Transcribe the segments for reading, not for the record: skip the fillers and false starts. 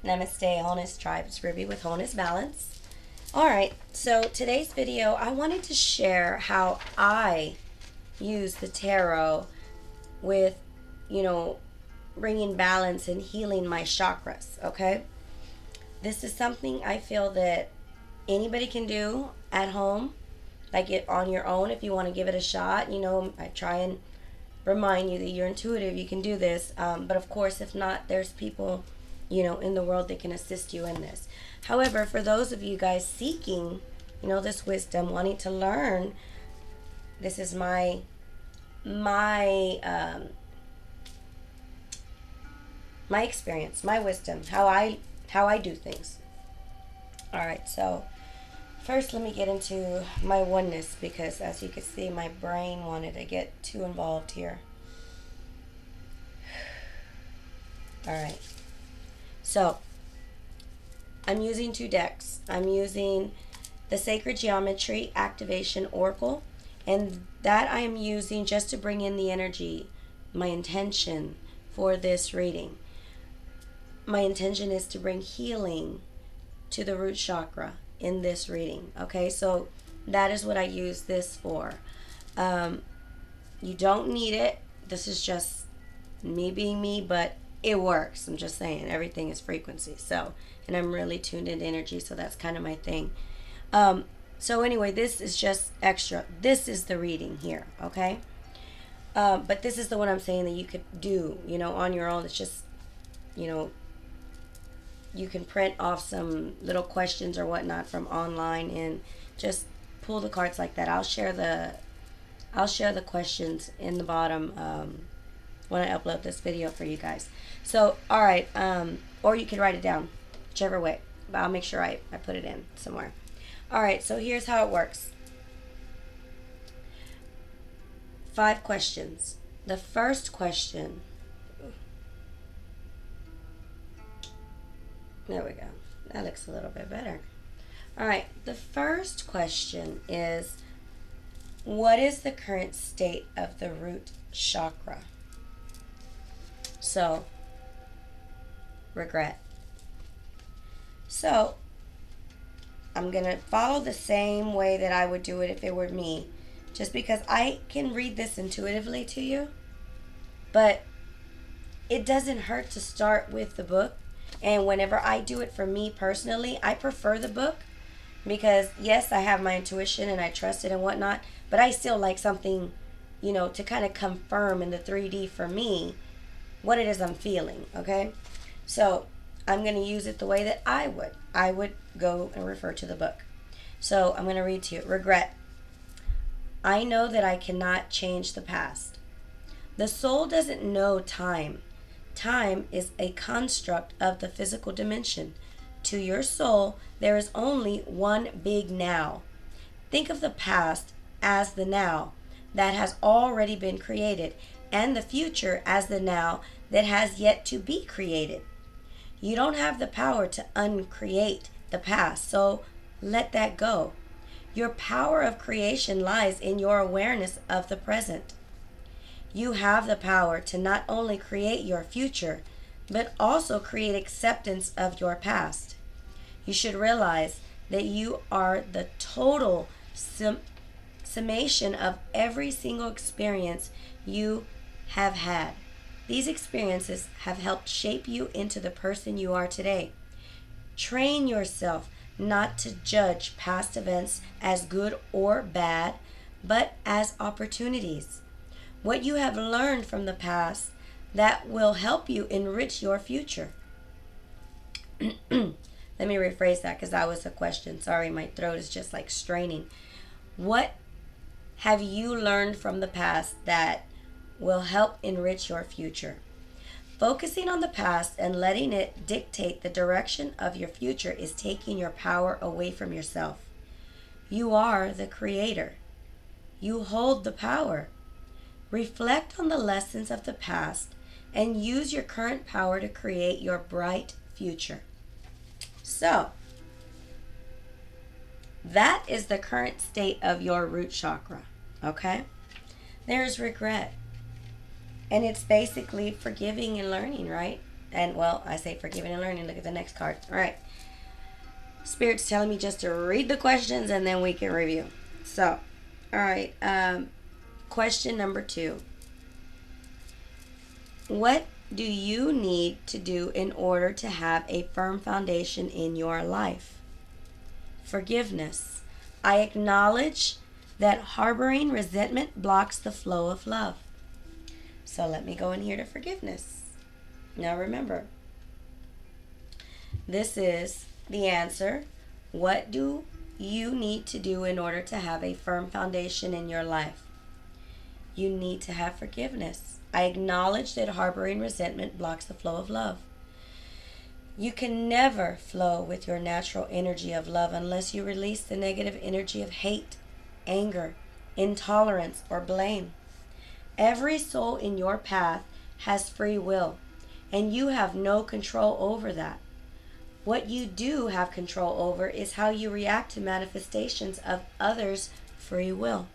Namaste, Wholeness Tribe. It's Ruby with Wholeness Balance. Alright, so today's video, I wanted to share how I use the tarot with, bringing balance and healing my chakras, okay? This is something I feel that anybody can do at home, like it on your own if you want to give it a shot. I try and remind you that you're intuitive, you can do this. But of course, if not, there's people in the world that can assist you in this. However, for those of you guys seeking, this wisdom, wanting to learn, this is my experience, my wisdom, how I do things. All right, so first let me get into my oneness, because as you can see, my brain wanted to get too involved here. All right. So, I'm using two decks. I'm using the Sacred Geometry Activation Oracle, and that I am using just to bring in the energy, my intention for this reading. My intention is to bring healing to the root chakra in this reading. Okay, so that is what I use this for. You don't need it. This is just me being me, but it works. I'm just saying, everything is frequency. So, and I'm really tuned into energy, so that's kind of my thing. So anyway, this is just extra. This is the reading here, okay? But this is the one I'm saying that you could do, on your own. It's just, you can print off some little questions or whatnot from online and just pull the cards like that. I'll share the questions in the bottom when I upload this video for you guys. So, all right, or you can write it down, whichever way. But I'll make sure I put it in somewhere. All right, so here's how it works. 5 questions. The first question. There we go. That looks a little bit better. All right, the first question is, what is the current state of the root chakra? So, regret. So, I'm going to follow the same way that I would do it if it were me, just because I can read this intuitively to you, but it doesn't hurt to start with the book. And whenever I do it for me personally, I prefer the book because, yes, I have my intuition and I trust it and whatnot, but I still like something, to kind of confirm in the 3D for me what it is I'm feeling, okay? So I'm going to use it the way that I would. I would go and refer to the book. So I'm going to read to you. Regret. I know that I cannot change the past. The soul doesn't know time. Time is a construct of the physical dimension. To your soul, there is only one big now. Think of the past as the now that has already been created, and the future as the now that has yet to be created. You don't have the power to uncreate the past, so let that go. Your power of creation lies in your awareness of the present. You have the power to not only create your future, but also create acceptance of your past. You should realize that you are the total summation of every single experience you have had. These experiences have helped shape you into the person you are today. Train yourself not to judge past events as good or bad, but as opportunities. What you have learned from the past that will help you enrich your future. Let me rephrase that because that was a question. Sorry, my throat is just like straining. What have you learned from the past that will help enrich your future? Focusing on the past and letting it dictate the direction of your future is taking your power away from yourself. You are the creator. You hold the power. Reflect on the lessons of the past and use your current power to create your bright future. So, that is the current state of your root chakra, okay? There's regret. And it's basically forgiving and learning, right? And, well, I say forgiving and learning. Look at the next card. All right. Spirit's telling me just to read the questions and then we can review. So, all right. Question number 2. What do you need to do in order to have a firm foundation in your life? Forgiveness. I acknowledge that harboring resentment blocks the flow of love. So let me go in here to forgiveness. Now remember, this is the answer. What do you need to do in order to have a firm foundation in your life? You need to have forgiveness. I acknowledge that harboring resentment blocks the flow of love. You can never flow with your natural energy of love unless you release the negative energy of hate, anger, intolerance, or blame. Every soul in your path has free will, and you have no control over that. What you do have control over is how you react to manifestations of others' free will.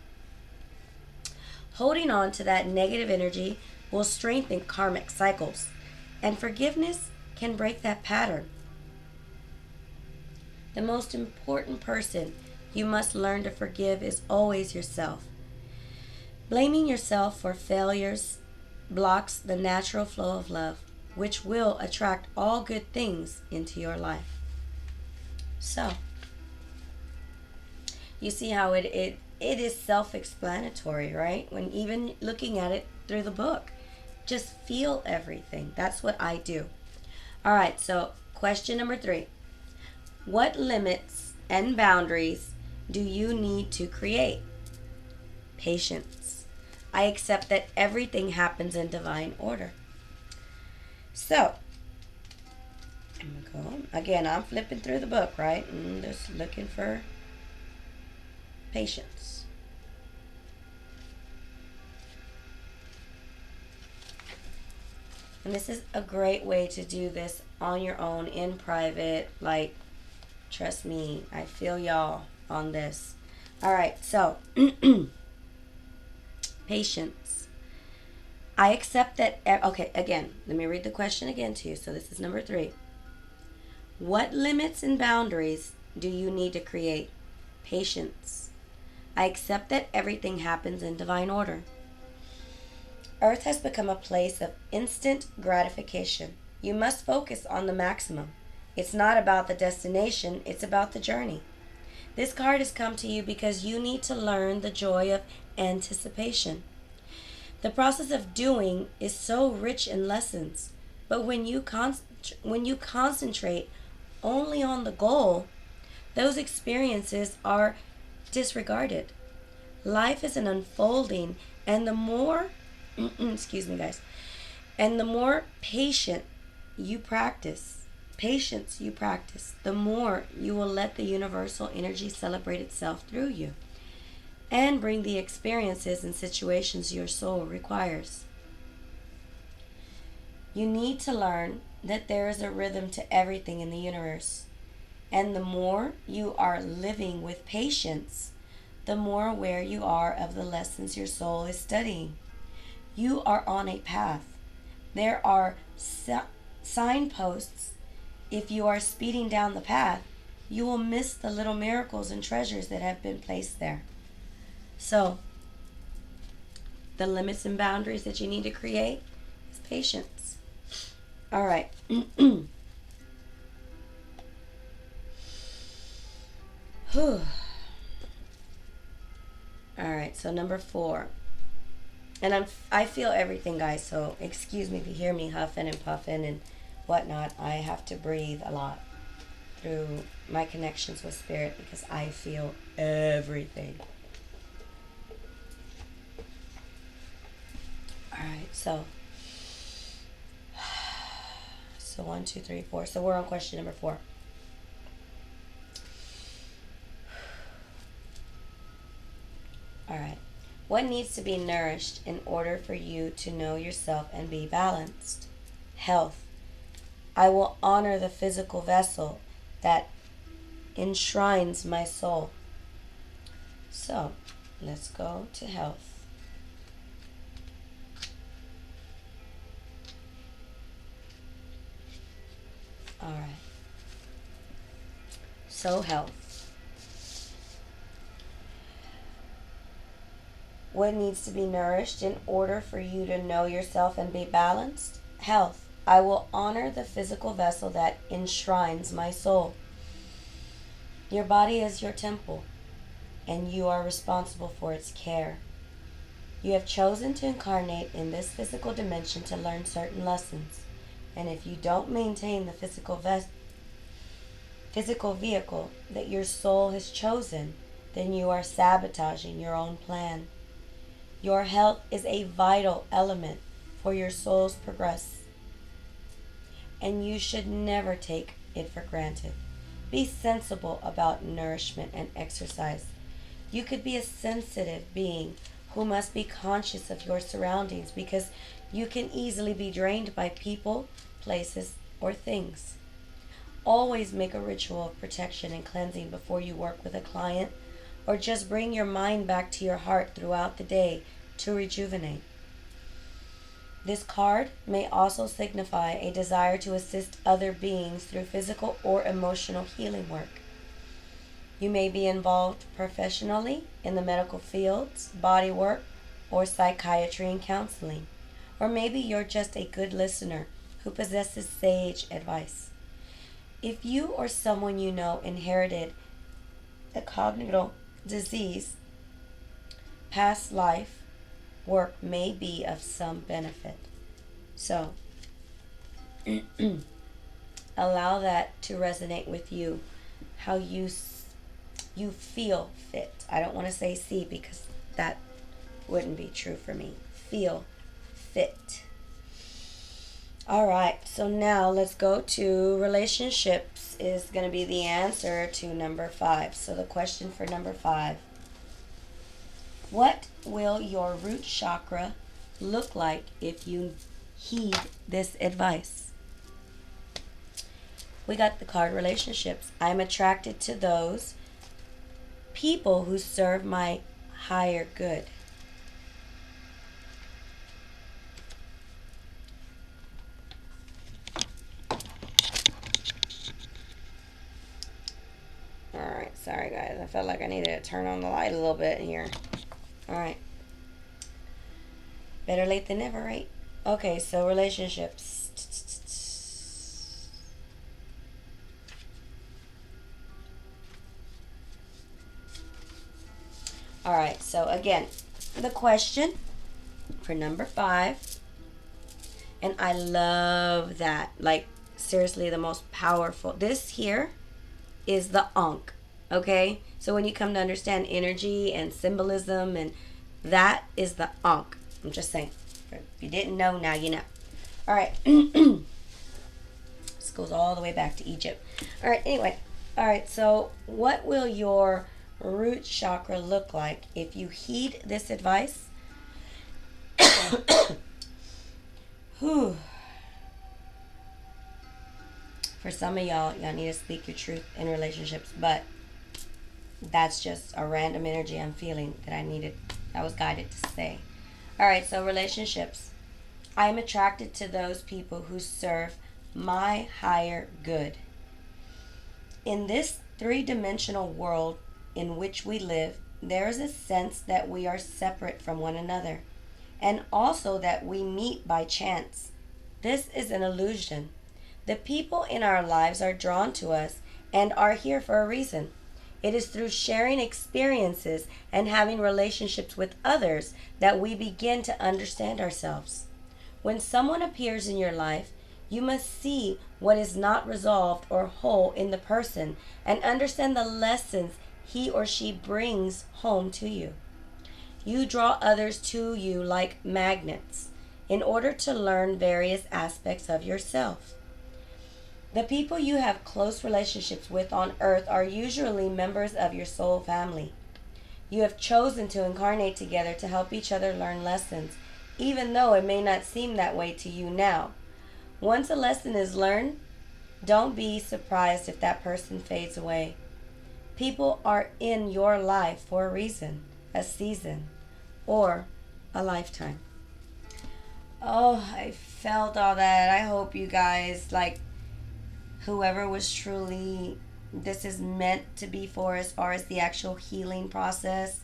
Holding on to that negative energy will strengthen karmic cycles, and forgiveness can break that pattern. The most important person you must learn to forgive is always yourself. Blaming yourself for failures blocks the natural flow of love, which will attract all good things into your life. So, you see how it is self-explanatory, right? When even looking at it through the book, just feel everything. That's what I do. All right, so question number 3. What limits and boundaries do you need to create? Patience. I accept that everything happens in divine order. So, I'm going to go. Again, I'm flipping through the book, right? And just looking for patience. And this is a great way to do this on your own, in private. Like, trust me, I feel y'all on this. All right, so patience. I accept that. Okay, again, let me read the question again to you. So this is number 3. What limits and boundaries do you need to create? Patience. I accept that everything happens in divine order. Earth has become a place of instant gratification. You must focus on the maximum. It's not about the destination, it's about the journey. This card has come to you because you need to learn the joy of anticipation. The process of doing is so rich in lessons, but when you concentrate only on the goal, those experiences are disregarded. Life is an unfolding, and the more excuse me, guys, and the more patience you practice, the more you will let the universal energy celebrate itself through you and bring the experiences and situations your soul requires. You need to learn that there is a rhythm to everything in the universe, and the more you are living with patience, the more aware you are of the lessons your soul is studying. You are on a path. There are signposts. If you are speeding down the path, you will miss the little miracles and treasures that have been placed there. So, the limits and boundaries that you need to create is patience. All right. All right, so number 4. And I feel everything, guys, so excuse me if you hear me huffing and puffing and whatnot. I have to breathe a lot through my connections with spirit because I feel everything. All right, so 1, 2, 3, 4. So we're on question number 4. All right. What needs to be nourished in order for you to know yourself and be balanced? Health. I will honor the physical vessel that enshrines my soul. So, let's go to health. All right. So health. What needs to be nourished in order for you to know yourself and be balanced? Health. I will honor the physical vessel that enshrines my soul. Your body is your temple, and you are responsible for its care. You have chosen to incarnate in this physical dimension to learn certain lessons. And if you don't maintain the physical vehicle that your soul has chosen, then you are sabotaging your own plan. Your health is a vital element for your soul's progress, and you should never take it for granted. Be sensible about nourishment and exercise. You could be a sensitive being who must be conscious of your surroundings because you can easily be drained by people, places, or things. Always make a ritual of protection and cleansing before you work with a client, or just bring your mind back to your heart throughout the day to rejuvenate. This card may also signify a desire to assist other beings through physical or emotional healing work. You may be involved professionally in the medical fields, body work, or psychiatry and counseling. Or maybe you're just a good listener who possesses sage advice. If you or someone you know inherited a congenital disease, past life work may be of some benefit. So, allow that to resonate with you, how you feel fit. I don't want to say see because that wouldn't be true for me. Feel fit. All right, so now let's go to relationships is going to be the answer to number 5. So the question for number 5. What will your root chakra look like if you heed this advice? We got the card relationships. I'm attracted to those people who serve my higher good. Alright, sorry guys. I felt like I needed to turn on the light a little bit here. Alright. Better late than never, right? Okay, so relationships. Alright, so again, the question for number 5. And I love that. Like, seriously, the most powerful. This here is the Ankh, okay? So when you come to understand energy and symbolism, and that is the Ankh. I'm just saying. If you didn't know, now you know. All right. This goes all the way back to Egypt. All right, anyway. All right, so what will your root chakra look like if you heed this advice? Whew. For some of y'all need to speak your truth in relationships, but that's just a random energy I'm feeling that I was guided to say. All right, so relationships. I am attracted to those people who serve my higher good. In this three-dimensional world in which we live, there is a sense that we are separate from one another, and also that we meet by chance. This is an illusion. The people in our lives are drawn to us and are here for a reason. It is through sharing experiences and having relationships with others that we begin to understand ourselves. When someone appears in your life, you must see what is not resolved or whole in the person and understand the lessons he or she brings home to you. You draw others to you like magnets in order to learn various aspects of yourself. The people you have close relationships with on earth are usually members of your soul family. You have chosen to incarnate together to help each other learn lessons, even though it may not seem that way to you now. Once a lesson is learned, don't be surprised if that person fades away. People are in your life for a reason, a season, or a lifetime. Oh, I felt all that. I hope you guys whoever was truly, this is meant to be for as far as the actual healing process.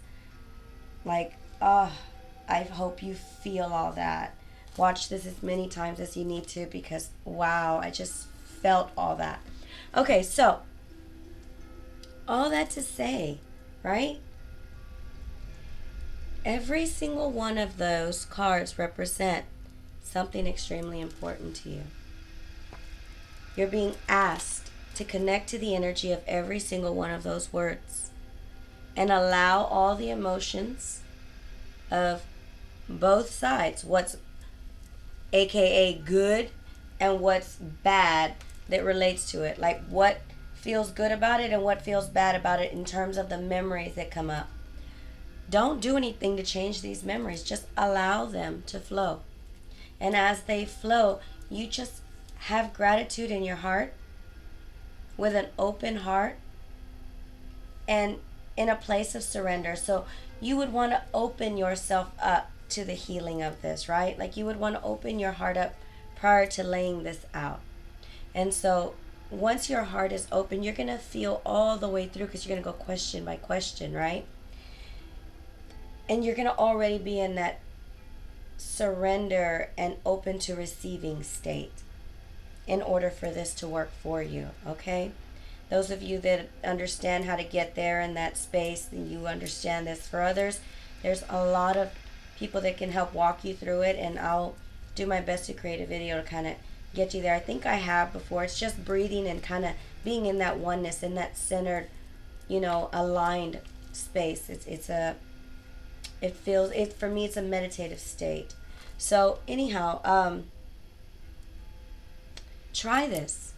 Like, I hope you feel all that. Watch this as many times as you need to, because wow, I just felt all that. Okay, so all that to say, right? Every single one of those cards represent something extremely important to you. You're being asked to connect to the energy of every single one of those words and allow all the emotions of both sides, what's aka good and what's bad that relates to it. Like what feels good about it and what feels bad about it in terms of the memories that come up. Don't do anything to change these memories. Just allow them to flow. And as they flow, you just have gratitude in your heart with an open heart and in a place of surrender. So you would want to open yourself up to the healing of this, right? Like you would want to open your heart up prior to laying this out. And so once your heart is open, you're going to feel all the way through, because you're going to go question by question, right? And you're going to already be in that surrender and open to receiving state in order for this to work for you, okay? Those of you that understand how to get there in that space, and you understand this. For others, there's a lot of people that can help walk you through it, and I'll do my best to create a video to kind of get you there. I think I have before. It's just breathing and kind of being in that oneness, in that centered, aligned space. For me, it's a meditative state. So anyhow, try this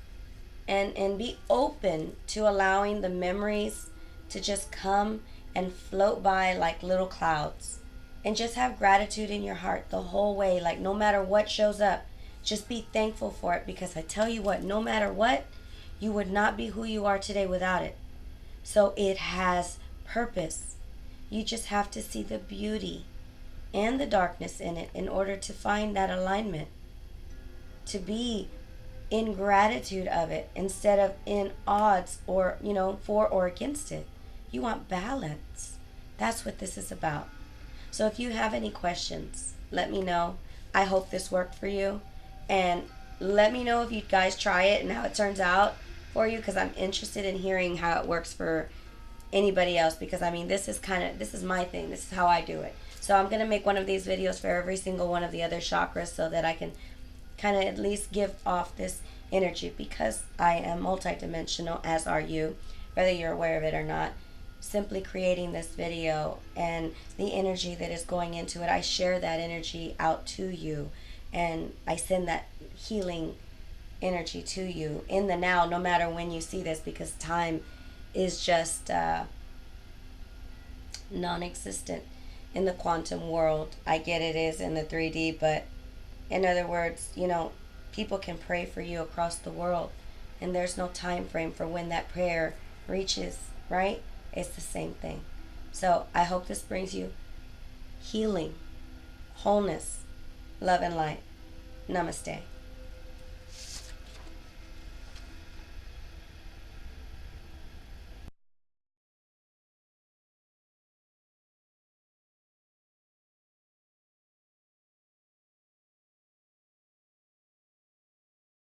and be open to allowing the memories to just come and float by like little clouds, and just have gratitude in your heart the whole way. Like no matter what shows up, just be thankful for it, because I tell you what, no matter what, you would not be who you are today without it. So it has purpose. You just have to see the beauty and the darkness in it in order to find that alignment, to be in gratitude of it instead of in odds or, for or against it. You want balance. That's what this is about. So if you have any questions, let me know. I hope this worked for you. And let me know if you guys try it and how it turns out for you, because I'm interested in hearing how it works for anybody else, because this is my thing. This is how I do it. So I'm going to make one of these videos for every single one of the other chakras, so that I can kind of at least give off this energy, because I am multidimensional, as are you, whether you're aware of it or not. Simply creating this video and the energy that is going into it, I share that energy out to you, and I send that healing energy to you in the now, no matter when you see this, because time is just non-existent in the quantum world. I get it is in the 3D, but in other words, people can pray for you across the world, and there's no time frame for when that prayer reaches, right? It's the same thing. So I hope this brings you healing, wholeness, love, and light. Namaste.